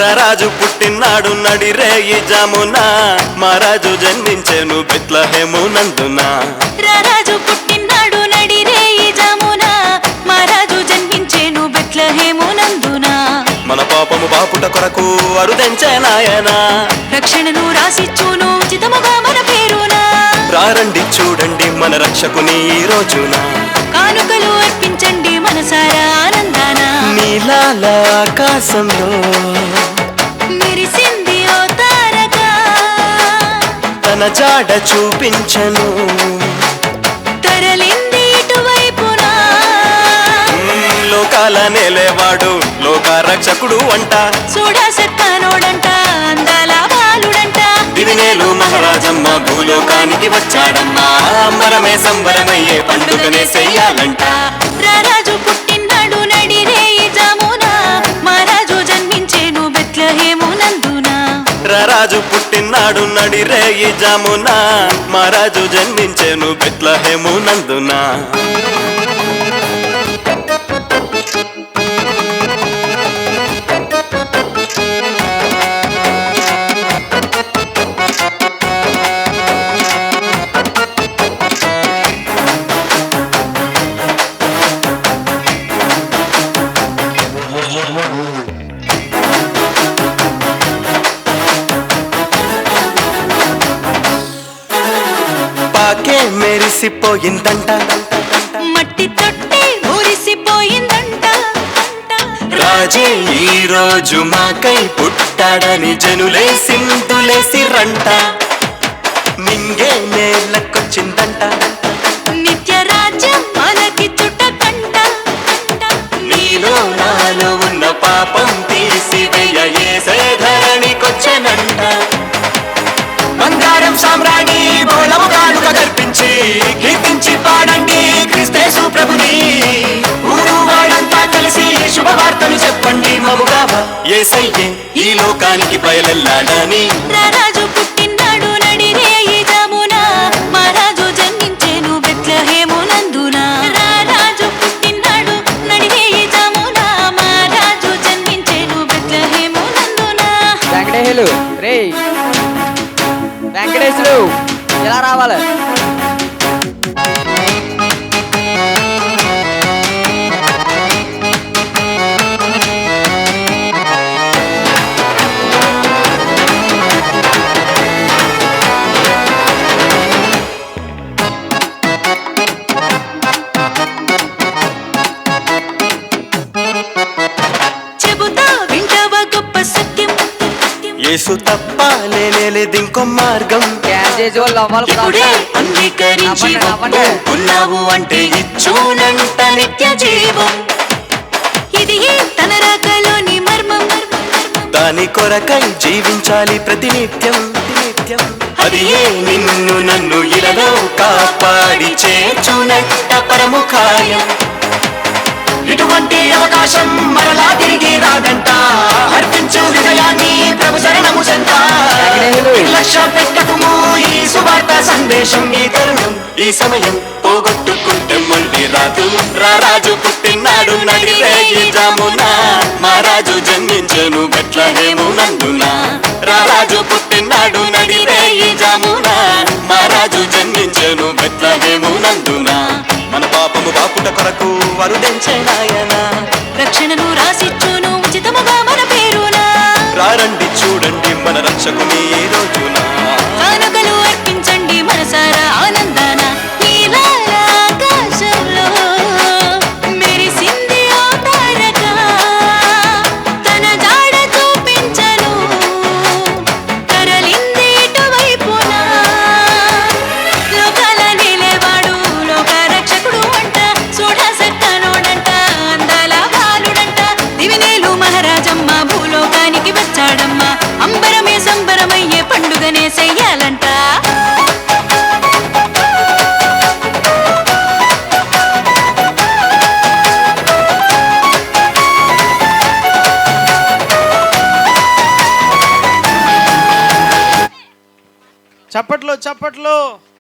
రారాజు పుట్టినాడు నడిరేయి జామున మహారాజు జన్మించెను బెత్లెహేమునందున. రారాజు పుట్టినాడు నడిరేయి జామున మహారాజు జన్మించెను బెత్లెహేమునందున. మన పాపము బాపుట కొరకు అరుదెంచే నాయన రక్షణను రాసిచ్చును ఉచితముగా మన పేరున. రారండి చూడండి మన రక్షకుని ఈ రోజున. కానుకలు అర్పించండి మనసారా ఆనందాన. నీలాల ఆకాశంలో మెరిసింది ఓ తారక, తన జాడ చూపించను తరలింది ఇటువైపున. లోకాల నేలేవాడు లోక రక్షకుడు అంట. చూడా సత్తానోడంట అందాల బాలుడంట. దివినేలు మహారాజమ్మ భూలోకానికి వచ్చాడమ్మా. మరమే సంబరమయ్యే పండుగనే చెయ్యాలంట. రారాజు పుట్టినాడు నడిరేయి జామున మహారాజు జన్మించెను బెత్లెహేమునందున. రారాజు పుట్టినాడు నడిరేయి జామున మహారాజు జన్మించెను బెత్లెహేమునందున. పాకే మెరిసిపోయిందంట, మట్టి తొట్టి ఊరిసిపోయిందంట. రాజే ఈ రోజు మాకై పుట్టాడని జనులే సింధులేసిరంట. నింగే నేలకొచ్చిందంట, నిత్య రాజ్యం మనకి చుట్టకంట. నీలో నాలో ఉన్న పాపం తీసివేయ యేసే ధరణికొచ్చెనంట. బంగారం సామ్రాణి బోళము కానుక కర్పించి కీర్తించి పాడండి క్రీస్తేసు ప్రభుని. ఊరు వాడంతా కలిసి శుభవార్తలు చెప్పండి మముగావా యేసయ్యే ఈ లోకానికి బయలెల్లాడని. రారాజు పుట్టినాడు నడిరేయి జామున మహారాజు జన్మించెను బెత్లెహేమునందున. రారాజు పుట్టినాడు నడిరేయి జామున మహారాజు జన్మించెను బెత్లెహేమునందున. వెంకటేశులు రే వెంకటేశులు ఎలా రావాలి? చెబుతా వింటావా గొప్ప సత్యం. యేసు తప్ప లేనేలేదింకో మార్గం. క్యాసేజ్ వాళ్ళు అవ్వాలి ఇప్పుడే అంగీకరించి నవ్వండి. ఉన్నావు అంటే ఇచ్చునంట నిత్య జీవం. ఇది తన రాకలోని మర్మం. దాని కొరకై జీవించాలి ప్రతినిత్యం. అది ఏ నిన్ను నన్ను ఇలలో కాపాడి చేర్చునట్ట పరముఖాయం. ఇటువంటి అవకాశం మరలా తిరిగి రాదంట. అర్పించు హృదయాన్ని ప్రభు శరణము చెంత. నిర్లక్ష్య పెట్టకుము ఈ సువార్త సందేశం. ఈ తరుణం ఈ సమయం పోగొట్టుకుంటే మళ్ళీ రాదు. రారాజు పుట్టినాడు నడిరేయి జామున మహారాజు జన్మించెను బెత్లెహేమునందున. రారాజు పుట్టినాడు నడిరేయి జామున మహారాజు జన్మించెను బెత్లెహేమునందున. మన పాపము బాపుట కొరకు వరుదెంచే నాయన. రక్షణను రాసిచ్చును ఉచితముగా మన పేరున. రారండి చూడండి మన రక్షకుని ఈ రోజున. కానుకలు అర్పించండి మనసారా ఆనందాన. నీలాల ఆకాశంలో మెరిసింది ఓ తారక, తన జాడ చూపించను తరలింది ఇటువైపున. లోకాల నిలేవాడు లోక రక్షకుడు అంట. చూడా సక్కనోడంట అందాల బాలుడంట. దివినేలు మహారాజమ్మ భూలోకానికి వచ్చాడమ్మ. అంబరమే సంబరమయ్యే పండుగనే చెయ్యాలంట. చప్పట్లో చప్పట్లో